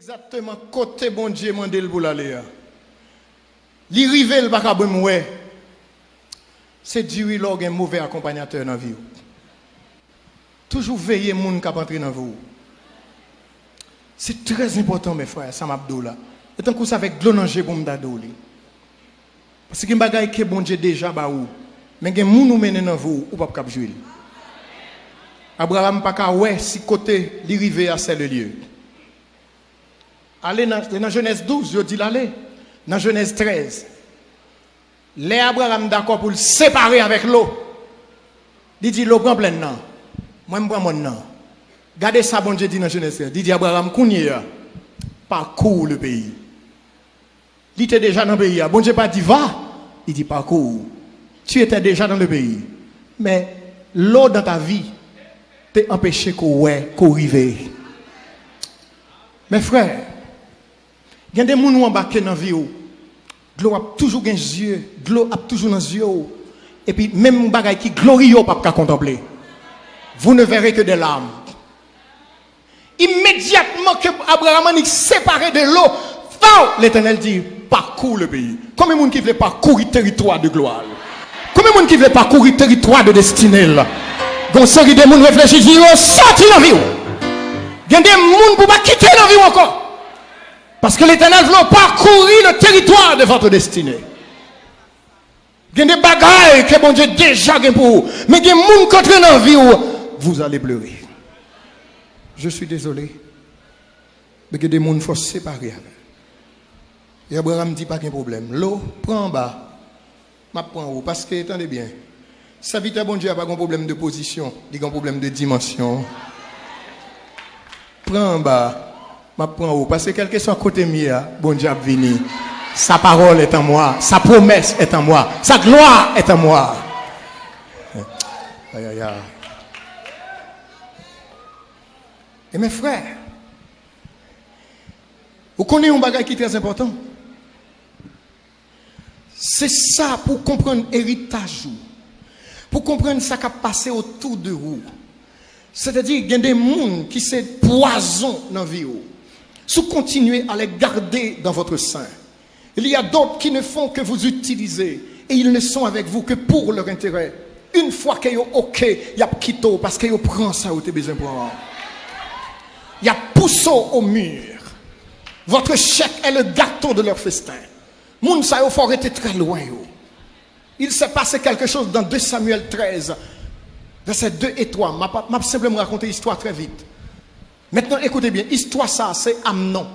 Exactement côté bon Dieu mandel pour l'aller. Li rive le baka bon ouais. C'est Dieu log un mauvais accompagnateur dans vie. Toujours veiller moun k'ap entrer dans vous. C'est très important mes frères, ça m'abdou là. Et tant que ça avec glonangé pour m'dadou li. Parce que bagay que bon Dieu déjà ba ou. Mais gen moun ou mène dans vous ou pas cap jouer. Abraham pas ka ouais si côté li rive à le lieu. Allez dans Genèse 12, je dis l'aller. Dans Genèse 13. Les Abraham d'accord pour le séparer avec l'eau. Il dit l'eau prend plein non. Moi je prends mon nom. Regardez ça bon Dieu dit dans Genèse 13. Il dit Abraham kounye parcours le pays. Il était déjà dans le pays. Bon Dieu pas dit va, il dit parcours. Tu étais déjà dans le pays. Mais l'eau dans ta vie t'a empêché qu'on rive. Mes frères, il y a des gens qui embarqués dans la vie. De l'eau a toujours des yeux. De l'eau a toujours dans les yeux. Et puis, même les choses qui glorieux, pas qu'à contempler. Vous ne verrez que des larmes. Immédiatement que Abraham est séparé de l'eau, l'Éternel dit parcours le pays. Combien de gens qui veulent parcourir le territoire de gloire? Combien de gens qui veulent parcourir le territoire de destinée? Donc, ceux qui réfléchissent, ils vont sortir dans la vie. Il y a des gens qui ne peuvent pas quitter la vie encore. Parce que l'Éternel veut parcourir le territoire de votre destinée. Il y a des bagailles que bon Dieu déjà pour vous. Mais il y a des gens qui entrent dans la vie où vous allez pleurer. Je suis désolé. Mais il y a des gens qu'il faut se séparer. Et Abraham dit pas qu'il y a un problème. L'eau, prends en bas. Je prends en haut. Parce que, attendez bien, sa vie, bon Dieu n'a pas un problème de position. Il y a un problème de dimension. Prends en bas. Je prends en haut. Parce que quel que soit côté mien, bon Dieu a venu. Sa parole est en moi. Sa promesse est en moi. Sa gloire est en moi. Aïe, aïe, aïe. Et mes frères, vous connaissez un bagage qui est très important. C'est ça pour comprendre l'héritage. Pour comprendre ce qui a passé autour de vous. C'est-à-dire qu'il y a des gens qui sont poison dans la vie. Si vous continuez à les garder dans votre sein, il y a d'autres qui ne font que vous utiliser. Et ils ne sont avec vous que pour leur intérêt. Une fois qu'ils sont OK, il y a quitté parce qu'ils prennent ça où vous avez besoin de prendre. Il y a poussé au mur. Votre chèque est le gâteau de leur festin. Moun sa yo faut être très loin. Il s'est passé quelque chose dans 2 Samuel 13, versets 2 et 3. Je vais simplement raconter l'histoire très vite. Maintenant, écoutez bien. L'histoire, ça, c'est Amnon.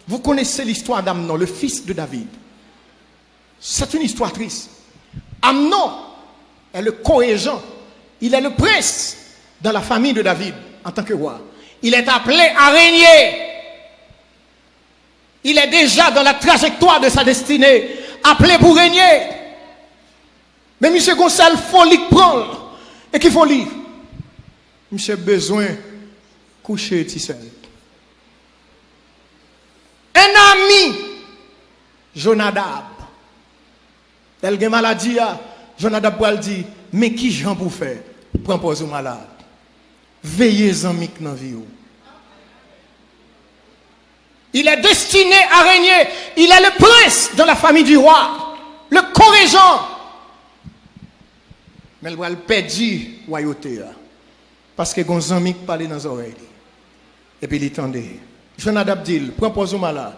Vous connaissez l'histoire d'Amnon, le fils de David. C'est une histoire triste. Amnon est le co-régent. Il est le prince dans la famille de David en tant que roi. Il est appelé à régner. Il est déjà dans la trajectoire de sa destinée, appelé pour régner. Mais M. Gonçalves, il faut lui prendre. Et qu'il faut lire. M. besoin de coucher Tissel. Un ami, Jonadab. Elle a une maladie, Jonadab pour dire, mais qui j'en pour faire? Prends pas au malade. Veillez en mic dans la vie. Il est destiné à régner. Il est le prince de la famille du roi. Le co-régent. Mais il va le perdre la royauté. Parce que Gonzamik parlait dans les oreilles. Et puis il tendait. Jonadab dit, prends pas au malade.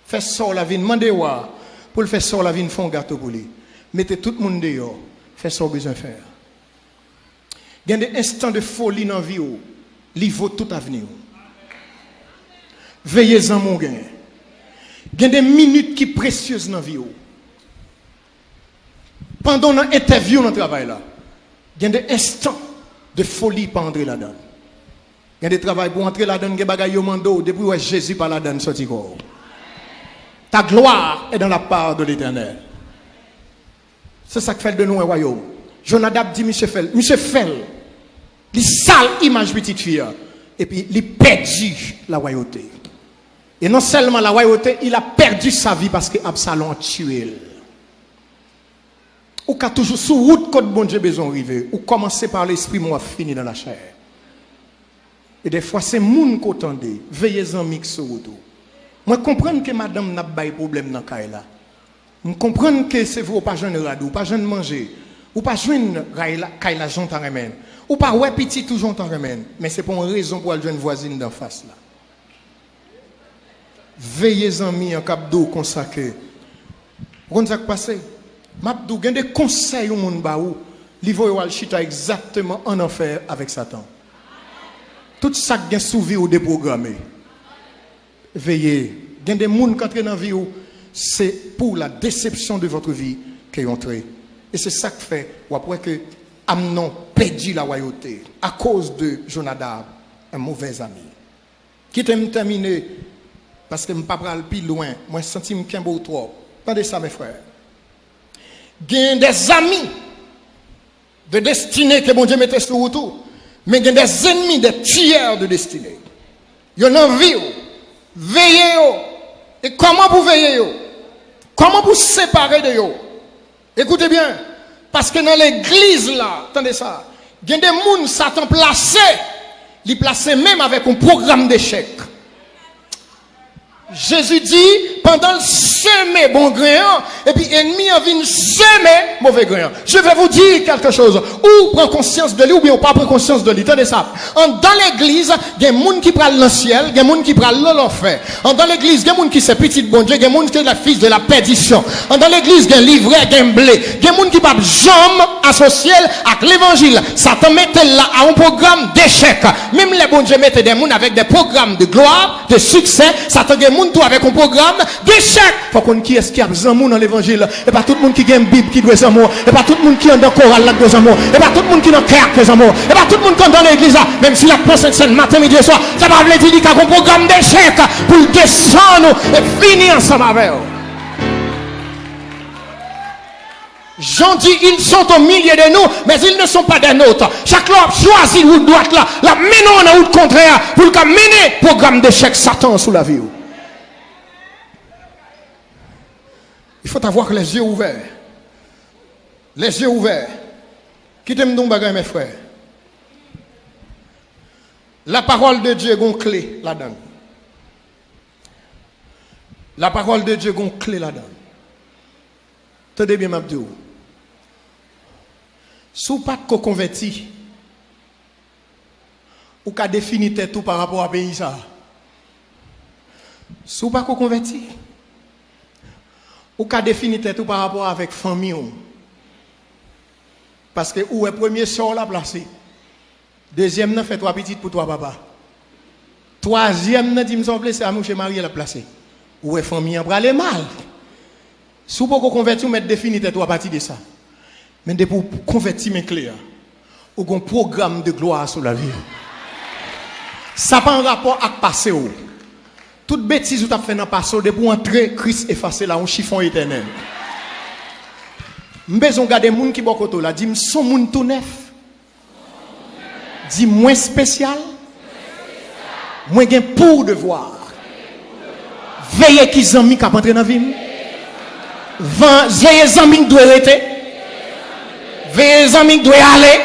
Fais sort la vie, demandez pour le faire sort la vie, font un gâteau pour lui. Mettez tout le monde dehors. Fais ce besoin de faire. Il y a des instants de folie dans la vie. Il vaut tout avenir. Veillez-en mon gain. Il y a des minutes qui sont précieuses dans la vie. Pendant l'interview dans le travail là, il y a des instants de folie pour entrer là-dedans. Il y a des travail pour entrer là-dedans, il y a des bagailles au mando, depuis où Jésus par là-dedans sorti corps. Ta gloire est dans la part de l'Éternel. C'est ça qui fait de nous un royaume. Jonadab dit, Monsieur Fel, les sales images petite fille, et puis il perdu la royauté. Et non seulement la royauté, il a perdu sa vie parce que Absalom a tué. Ou qu'a toujours sous route quand bon Dieu besoin arriver, ou commencer par l'esprit, moi fini dans la chair. Et des fois c'est moun qu'attendez, veillez en mix sur route. Moi comprends que madame n'a pas de problème dans le là. Je comprends que c'est vous pas jeune radou, pas jeune manger, ou pas jeune kaila jontan remène, ou pas ouais petit tout jontan remène, mais c'est pour une raison pour aller jeune voisine d'en face là. Veillez amis en cap d'eau consacré. Vous savez ce qui passe? Mabdou gen des conseils au monde ba ou, li voyo al chita exactement en enfer avec Satan. Tout ça qui est souvi ou déprogrammé. Veillez. Il y a des gens qui entrent dans la vie, c'est pour la déception de votre vie qu'ils entrent. Et c'est ça qui fait, ou après que Amnon perdit la royauté à cause de Jonadab, un mauvais ami. Qui t'aime terminer, parce que je ne peux pas aller plus loin, moi je sens que je suis un peu trop. Attendez ça, mes frères. Il y a des amis de destinée que mon Dieu mettait sur autour. Mais il y a des ennemis, des tueurs de destinée. Il y a une envie. Veillez. Et comment vous veillez? Comment vous séparer de eux? Écoutez bien. Parce que dans l'église là, attendez ça, il y a des gens Satan placé. Il placé même avec un programme d'échec. Jésus dit, pendant le semer bon grain, et puis ennemi a venu semer mauvais grain. Je vais vous dire quelque chose. Ou prend conscience de lui, ou bien pas prend conscience de lui. Tenez ça. Dans l'église, il y a des gens qui prennent le ciel, il y a des gens qui prennent l'enfer. Dans l'église, il y a des gens qui sont petits bon Dieu, il y a des gens qui sont la fils de la perdition. Dans l'église, il y a un livret, il y a un blé. Il y a des gens qui ne peuvent jamais associer avec l'évangile. Satan mettait là à un programme d'échec. Même les bon Dieu mettaient des gens avec des programmes de gloire, de succès. Satan des gens tout avec un programme d'échec. Faut qu'on qui est-ce qui a besoin dans l'évangile. Et pas tout le monde qui a une Bible qui doit s'amour. Et pas tout le monde qui est dans le choral là qui doit s'amour. Et pas tout le monde qui est dans le cœur qui doit s'amour. Et pas tout le monde qui est dans l'église là. Même si la pensée de matin, midi et soir, ça va vous dire qu'il y a un programme d'échec pour descendre et finir ensemble avec eux. Jean dit, ils sont au milieu de nous, mais ils ne sont pas des nôtres. Chaque loi choisit où doit là. La menons dans le contraire pour le mener programme d'échec Satan sous la vie. Il faut avoir les yeux ouverts. Les yeux ouverts. Qui t'aime donc bagay mes frères? La parole de Dieu a une clé là-dedans. La parole de Dieu a une clé là-dedans. Tenez bien, Mabdou. Si vous n'êtes pas converti, ou qu'à définir tout par rapport à pays ça. Si vous n'êtes pas converti, ou qu'à définir tout par rapport avec famille. Parce que où est premier sort la placé. Deuxième n'a fait trois petites pour toi papa. Troisième n'a dit me semble c'est à mon chez Marie la placé. Où est famille en bralé mal. Si vous pouvez convertir, vous mettez définir tout à partir de ça. Mais pour convertir mes clairs, ou un programme de gloire sur la vie. Ça n'a pas un rapport avec le passé. Toute bêtise que tu as fait dans le passé, pour entrer, Christ effacé là, un chiffon éternel. Je vais regarder les gens qui sont côté là, dis son monde tout neuf. Dis moins spécial. Moins gain pour devoir. Veillez qui zami qui a entré dans la vie. Veillez zami qui doit arrêter. Veillez zami qui doit aller.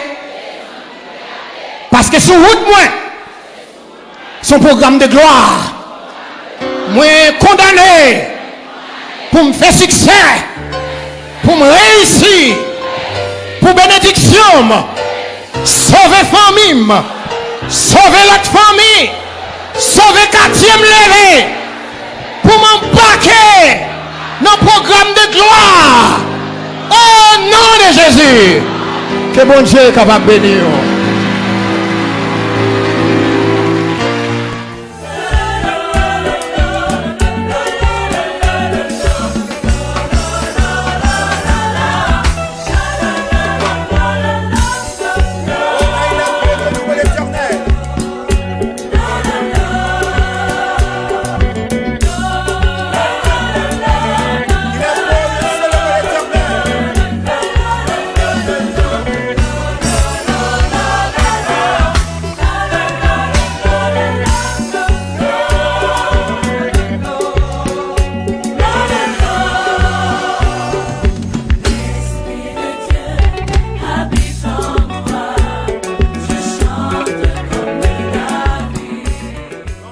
Parce que sur route moi, son programme de gloire. Moi condamné pour me faire succès, pour me réussir, pour bénédiction, sauver famille, sauver l'autre famille, sauver quatrième levé, pour m'embarquer dans le programme de gloire. Au nom de Jésus, que bon Dieu est capable de bénir.